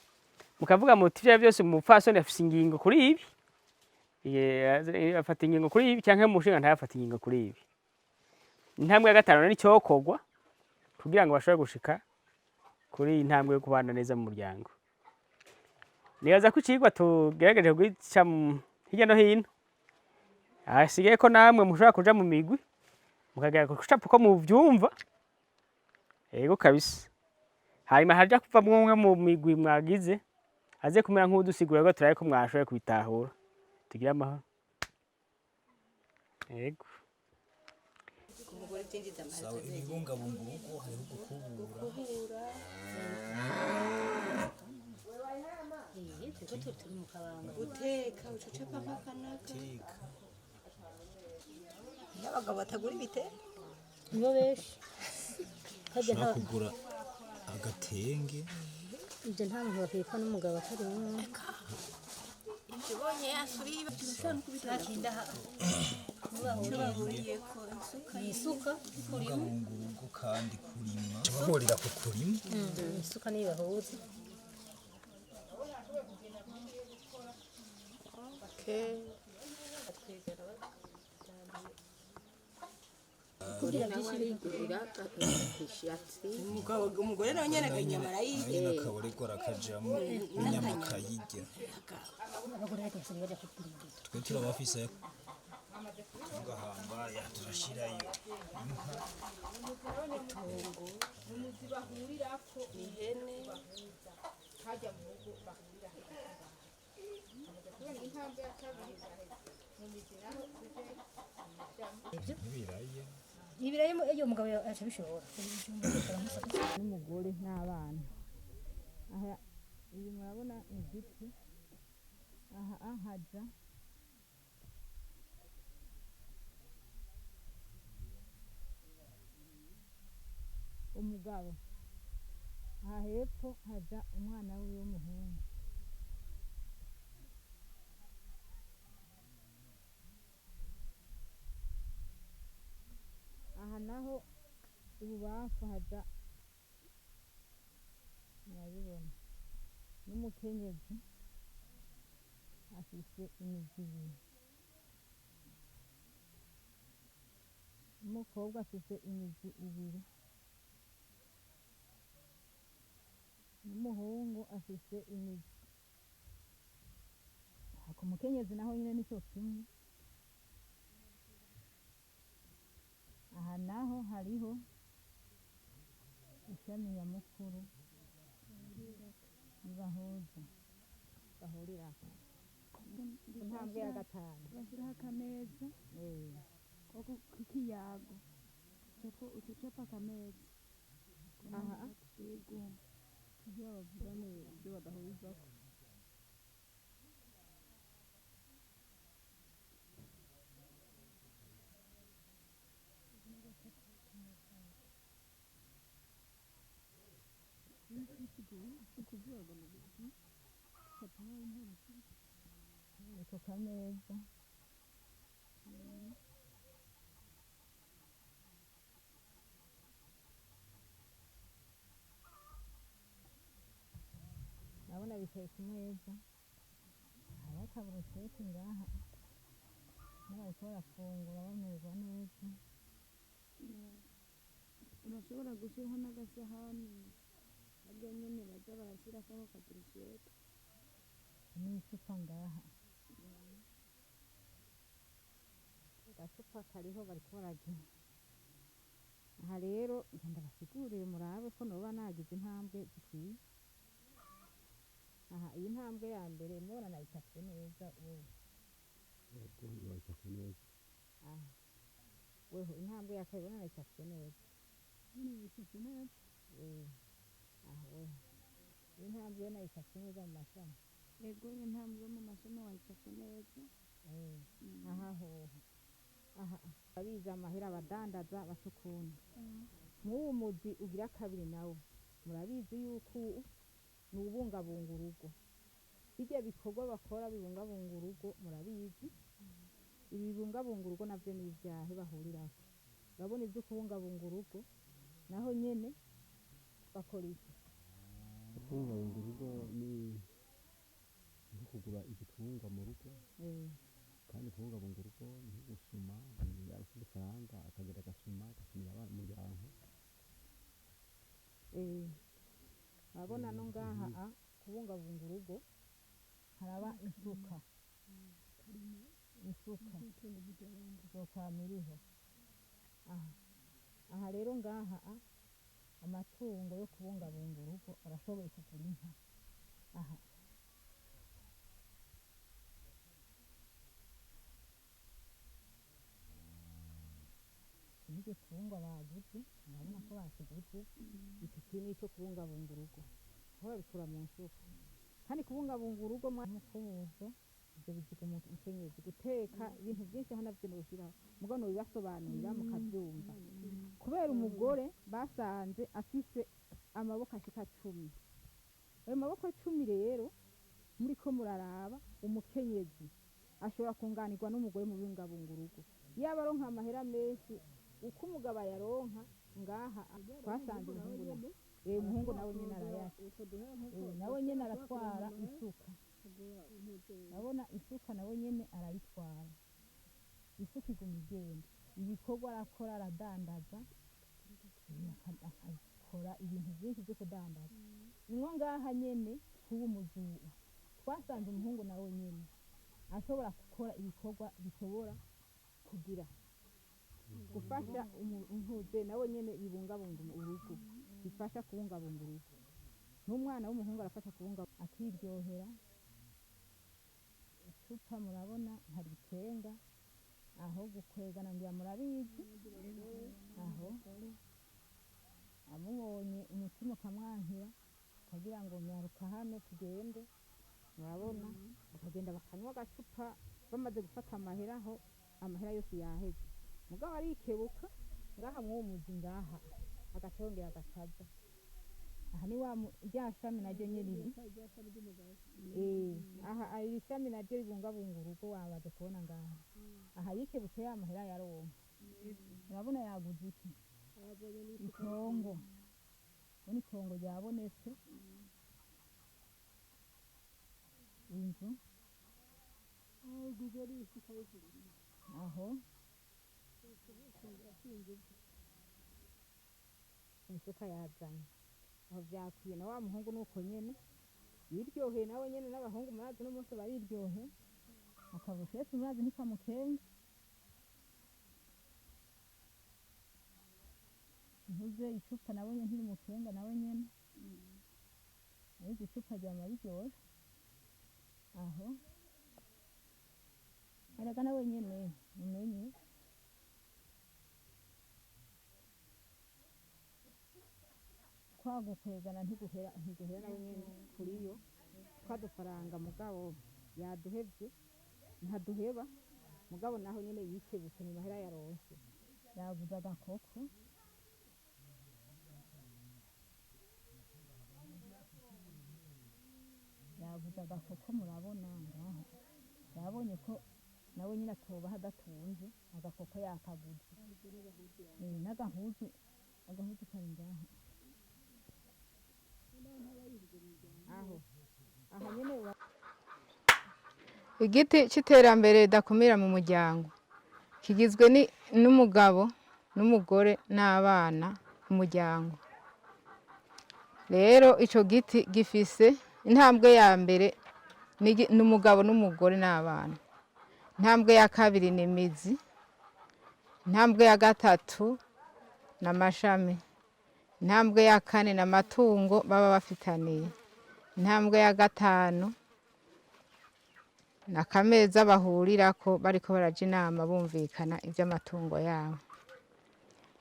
mukavuga muti ivyo byose umupfasoni afise ingingo kuri ibi. Afata ingingo kuri ibi cyangwa umushinga ntayafata ingingo kuri ibi. Intambwe ya gatanu ni cyokorwa kugira ngo bashobore gushika kuri intambwe yo kubana neza mu muryango. Nibaza ko icigwa tugerageje guca hirya no hino. Hasigaye ko namwe mushobora kuja mu migwi mukagera gucapa uko muvyumva. Yego kabisa. Hanyuma haja kuva mwumwe mu migwi mwagize aze kumera nk'udusigura ko turaye ko mwashoboye kubitahura. Tugira amahoro. Yego. Sawa ibibungabunga urugo hariho gukubura. Guteka ucacapa nk'akanaka. N'abagabo batagura ibitenge nibo benshi. Ushobora kugura agatenge. Ibyo nta muntu bakika n'umugabo atari umwe. ibonye yasuriye ibishaka kubitaka bahuriye ko isuka Ibibungabunga urugo kandi kurima. Bahurira ku kurima. Isuka niyo bahuza. umugore nawe nyene akanyama arayihe Nyina akaborego arakajamo n'inyama akayirya. Twe turabafise tugahamba turashirayo itongo n'umuzi bahurirako ihene kajya mu rugo bahurira ibirayi iyo mugabo aca bishobora n'umugore n'abana. Aha iyi murabona ni igiti, aha haja umugabo, aha hepfo haja umwana wiwe w'umuhungu. Aha naho ibubamfu haja, murabibona, n'umukenyezi afise imizi ibiri, n'umukobwa afise imizi ibiri, n'umuhungu afise imizi. Ku mukenyezi naho nyine nico kimwe. Aha naho hariho ishami nyamukuru bahuza bahurirako, intambwe ya gatanu bashyiraho akameza k'ikiyago ucapa akameza. aha yego ibyo bavuga ni ibyo badahurizako. Ako kameza ndabona bicaye ku meza, hariho akaburusheti ngaha bariko barafungura bamererwa neza. urashobora gushyiraho n'agasahani nabwo nyine baza barashyirako ako kaburusheti n'icupa ngaha, agacupa kariho bariko barajya. Aha rero ngenda basigurire murabe ko noba nagize intambwe zikwiye. Aha iyi ntambwe ya mbere mubona nayicafye neza wowe. Yego nayicafye neza. Aha weho intambwe ya kabiri ubona nayicafye neza. nayicafye neza. Aha weho intambwe yo nayicafye neza mu mashami. Yego intambwe yo mu mashami wayicafye neza. Aha hoho aha abiza amahera abadandaza basukuni. Nk'uwo muzi ugira kabiri nawo murabizi yuko ni ubungabunga urugo. Bijya bikorwa bakora bibungabunga urugo murabizi. Ibi bibungabunga urugo navyo ni ibyahe bahurirako. Urabona ibyo kubungabunga urugo naho nyene bakora iki? Kubungabunga urugo ni nko kugura igitungwa mu rugo, kandi kubungabunga urugo ni gusuma, afite ifaranga akagera agasuma agasumira abana umuryango. Urabona no ngaha kubungabunga urugo haraba isuka, zokwamiriho. Aha rero ngaha amatungo yo kubungabunga urugo arashoboye kugura inka. Aha n'igitungwa baguze, urabona ko bakiguze, iki nico kubungabunga urugo, aho babikura mu nsuka. Kandi kubungabunga urugo mukubuzo ibyo biziga umukenyezi guteka ibintu byinshi hano navyo noshiraho mugabo no bibasobanurira mukavyumva. Kubera umugore basanze afise amaboko ashika 10. Ayo maboko 10 rero muriko muraraba umukenyezi ashobora kunganirwa n'umugore mu bungabunga urugo. Yaba aronka amahera menshi uko umugabo yaronka ngaha twasanze umuhungu nawe nyene arayata, nawe nyene aratwara isuka. Urabona isuka nawe nyene arayitwara, isuka iguma igenda. Ibikorwa arakora aradandaza, akakora ibintu byinshi byo kudandaza. Nimwo ngaha nyene kuba umuzungu twasanze umuhungu nawe nyene ashobora gukora ibikorwa bishobora kugira gufasha umpuze nawe nyene bibungabunga urugo, bifasha kubungabunga urugo. N'umwana w'umuhungu arafasha kubungabunga akiryohera. icupa murabona hari itenga aho gukwegana ngira murabizi aho amubonye umutima ukamwankira akagira ngo nyaruka hano tugende murabona bakagenda bakanywa agacupa bamaze gufata amahera aho amahera yose yaheze mugabo arikebuka ngaha mwumuzi ngaha agacongera agacaza aha ni wa rya shami naryo nyene riri aha ari shami naryo ribungabunga urugo wabaze kubona ngaha aha yikebutse ya mahera yaronka urabona yaguze iki itongo bone itongo ryabonetse inzu aho isuka yazanye aho vyakwiye na wa muhungu nuko nyene yiryoheye nawe nyene n'abahungu murazi no munsi bariryohe akabushese murazi ntikamukenga ntuze icupa nawe nyene ntiri mukenga nawe nyene ariko icupa ryama riryoshe aho erega nawe nyene mumenye kwagukwegana ntiguhera nawe nyene kuriyo twadufaranga mugabo yaduhevye ntaduheba mugabo naho nyene yikebutse mu mahera yaronse yaguze agakoko murabona ngaho yabonye ko nawe nyine atoba hadatunze agakoko yakaguze n'agahuzu kari ngaho aho nyene igiti c'iterambere ridakumira mu muryango kigizwe n'umugabo n'umugore n'abana mu muryango. Rero ico giti gifise intambwe ya mbere n'umugabo n'umugore n'abana, intambwe ya kabiri ni imizi, intambwe ya gatatu n'amashami, intambwe ya kane n'amatungo baba bafitaniye, intambwe ya gatanu n'akameza bahurirako bariko baraja inama bumvikana ivy'amatungo yabo.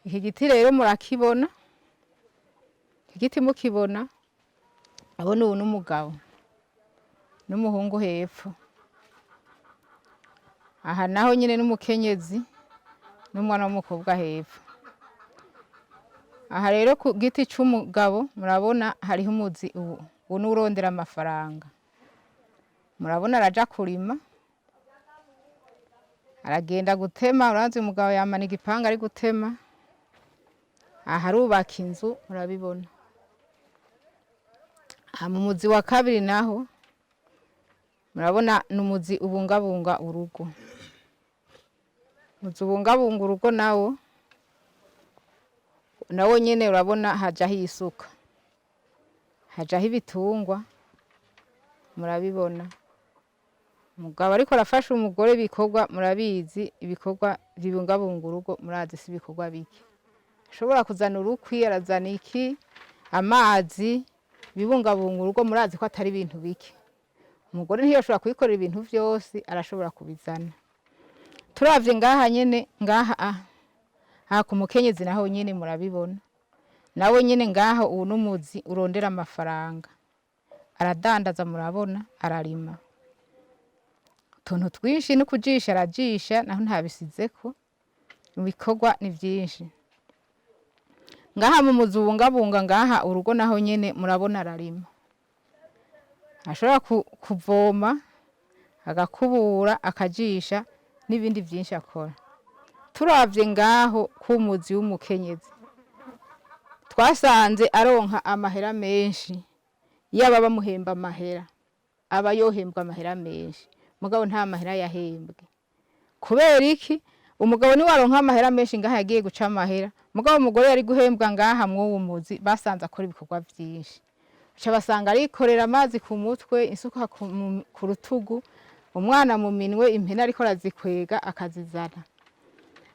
Iki giti rero murakibona, igiti mukibona abona ubu n'umugabo n'umuhungu hepfo, aha naho nyine n'umukenyezi n'umwana w'umukobwa hepfo. Aha rero ku giti c'umugabo murabona hariho umuzi ubu n'urondera amafaranga, murabona araja kurima aragenda gutema, uranzi umugabo yamana igipanga ari gutema, aha arubaka inzu murabibona. Aha mu muzi wa kabiri naho murabona n'umuzi ubungabunga urugo, umuzi ubungabunga urugo nawo nyene urabona hajaho isuka, hajaho ibitungwa murabibona. Umugabo ariko arafasha umugore ibikorwa murabizi, ibikorwa bibungabunga urugo murazi si ibikorwa bike, ashobora kuzana urukwi, arazana iki, amazi, bibungabunga urugo murazi ko atari ibintu bike. Umugore ntiyoshobora kubikorera ibintu vyose, arashobora kubizana. Turavye ngaha nyene ngaha aha ku mukenyezi naho nyene murabibona, nawe nyene ngaho ubu n'umuzi urondera amafaranga, aradandaza murabona, ararima utuntu twinshi no kujisha arajisha, naho ntabisizeko, ibikorwa ni vyinshi. Ngaha mu muzi ubungabunga ngaha urugo naho nyene murabona ararima, ashobora kuvoma agakubura akajisha n'ibindi vyinshi akora. Turavye ngaho k'umuzi w'umukenyezi twasanze aronka amahera menshi, yaba bamuhemba amahera aba yohembwa amahera menshi, mugabo nta mahera yahembwe. Kubera iki? Umugabo ni waronka amahera menshi ngaha yagiye guca amahera, mugabo umugore yari guhembwa ngaha mw'uwo muzi basanze akora ibikorwa vyinshi. Uca basanga arikorera amazi ku mutwe, isuka ku rutugu, umwana mu minwe, impene ariko arazikwega akazizana.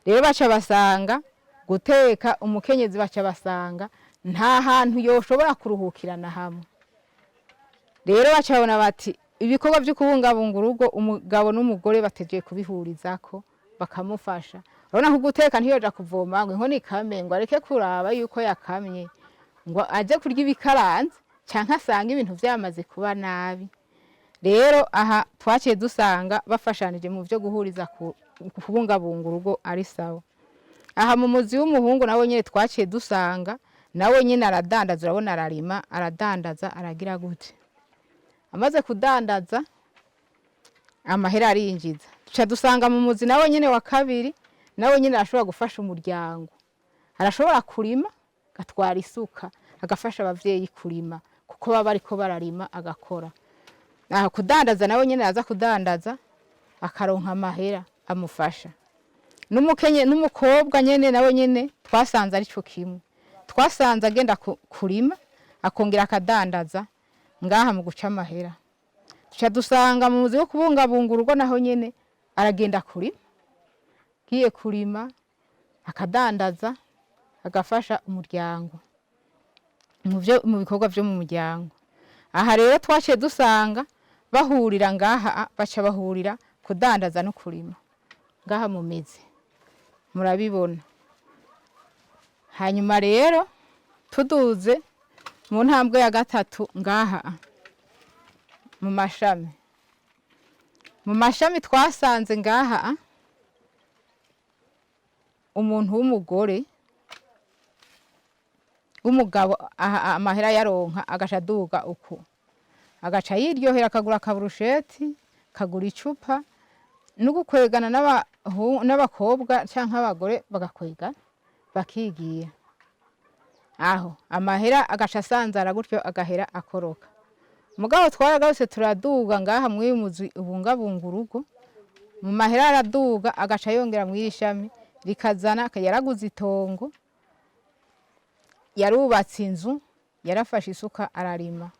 Rero baca basanga guteka umukenyezi, baca basanga nta hantu yoshobora kuruhukira na hamwe. Rero baca babona bati ibikorwa byo kubungabunga urugo umugabo n'umugore bategeye kubihurizako bakamufasha. Urabona ko guteka ntiyoja kuvoma ngo inkono ikame ngo areke kuraba yuko yakamye ngo aje kurya ibikaranze canke asanga ibintu vyamaze kuba nabi. Rero aha twaciye dusanga bafashanije mu byo guhuriza kubungabunga urugo ari sawa. Aha mu muzi w'umuhungu nawe nyene twaciye dusanga nawe nyene aradandaza, urabona ararima aradandaza aragira gute. Amaze kudandaza amahera arinjiza. Tuca dusanga mu muzi nawe nyene wa kabiri nawe nyene arashobora gufasha umuryango. Arashobora kurima gatwara isuka agafasha abavyeyi kurima kuko baba ariko bararima agakora. Aha kudandaza nawe nyene aza kudandaza akaronka amahera amufasha. N'umukobwa nyene nawe nyene twasanze ari cyo kimwe. Twasanze agenda kurima akongera akadandaza ngaha mu guca amahera. Tuca dusanga mu muzi wo kubungabunga urugo naho nyene aragenda kurima. Giye kurima akadandaza agafasha umuryango mu bikorwa byo mu muryango. Aha rero twaciye dusanga bahurira ngaha baca bahurira kudandaza no kurima ngaha mu mizi murabibona. Hanyuma rero tuduze mu ntambwe ya gatatu ngaha mu mashami twasanze ngaha umuntu w'umugore umugabo amahera yaronka agaca duga uko agaca yiryohera akagura akaburusheti kagura icupa n'ugukwegana n'abakobwa canke abagore bagakwega bakigiye aho amahera agaca asanzara gutyo agahera akoroka. Mugabo twaragarutse turaduga ngaha mw'uyu muzi ubungabunga urugo mu mahera araduga agaca yongera mw'iri shami rikazana yaraguze itongo yarubatse inzu yarafashe isuka ararima.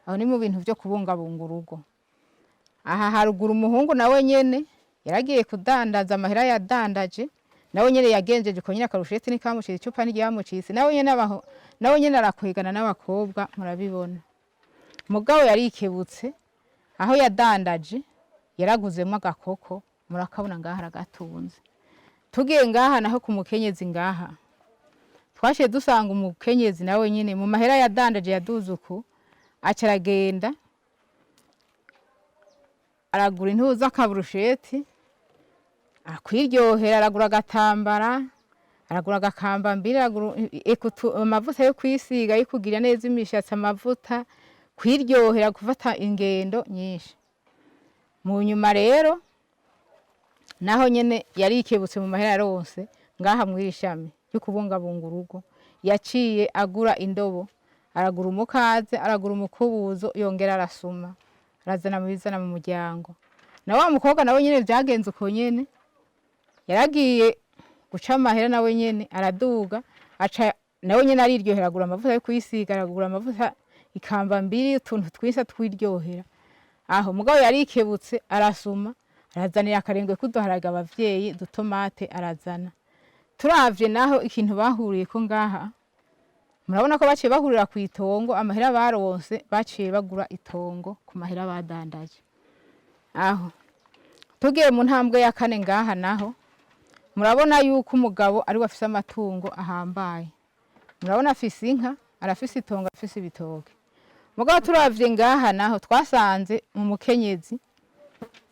Aho ni mu bintu byo kubungabunga urugo. Aha haruguru umuhungu nawe nyene yaragiye kudandaza amahera yadandaje nawe nyene yagenjeje ko nyine akarusheti nikamucira icupa n'iryamucise nawe nyene arakwegana n'abakobwa murabibona. Mugabo yarikebutse aho yadandaje yaraguzemo agakoko murakabona ngaha aragatunze. Tugiye ngaha naho ku mukenyezi ngaha twashe dusanga umukenyezi nawe nyene mu mahera yadandaje yaduzuku acaragenda aragura intuza akaburusheti akwiryohera aragura agatambara aragura agakambambiri aragura amavuta yo kwisiga yo kugira neza imishatsi amavuta kwiryohera gufata ingendo nyinshi. Mu nyuma rero naho nyene yarikebutse mu mahera yaronse ngaha mw'ishami yo kubungabunga urugo yaciye agura indobo aragura umukaze aragura umukubuzo yongera arasuma arazana mubizana mu muryango. Na wa mukobwa nawe nyene vyagenze uko nyene yaragiye guca amahera nawe nyene araduga aca nawe nyene ariryohera agura amavuta yo kwisiga aragura amavuta ikambambiri utuntu twisa twiryohera. Aho mugabo yarikebutse arasuma arazanira akarengwe kuduharaga abavyeyi dutomate arazana. Turavye naho ikintu bahuriye ko ngaha murabona ko baciye bahurira ku itongo amahera baronse baciye bagura itongo ku mahera badandaje. Aho tugiye mu ntambwe ya kane ngaha naho murabona yuko umugabo ari wafise amatungo ahambaye. Murabona afise inka arafise itongo afise ibitoke. Mugabo turavye ngaha naho twasanze mu mukenyezi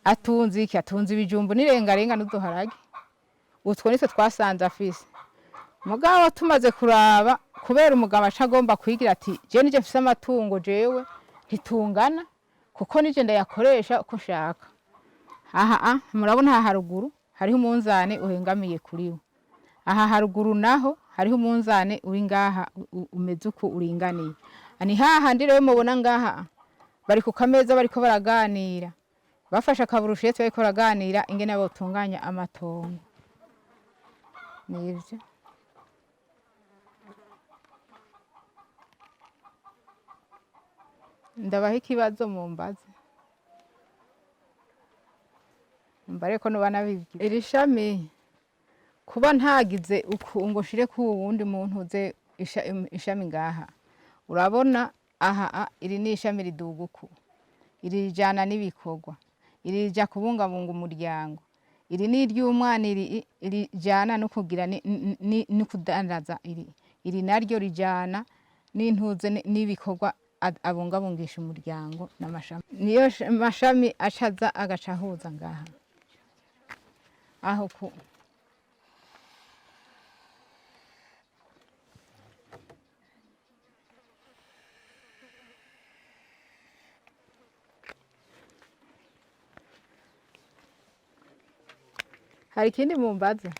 atunze iki atunze ibijumbu nirengarenga n'uduharage utwo nitwe twasanze afise. Mugabo tumaze kuraba kubera umugabo acagomba kwigira ati je nije mfise amatungo jewe ntitungana kuko nije ndayakoresha uko shaka. Aha murabona aha haruguru hariho umunzane uhengamiye kuriwo. Aha haruguru naho hariho umunzane uri ngaha umeze uko uringaniye. Ani hahandi rero mubona ngaha bari ku kameza bariko baraganira bafasha akaburusheti bariko baraganira ingene botunganya amatongo. Nivyo ndabaha ikibazo mumbaze mbareko no banabigira. Iri shami kuba ntagize uko ngo shire ku wundi muntu uze ishami ngaha urabona aha iri ni ishami riduguku iri rijana n'ibikorwa, iri rija kubungabunga umuryango, iri ni iry'umwana, iri rijana no kugira no kudandaza, iri naryo rijana n'intuze n'ibikorwa abungabungisha umuryango n'amashami. Niyo mashami acaza agaca ahuza ngaha aho ku hari ikindi mumbaza?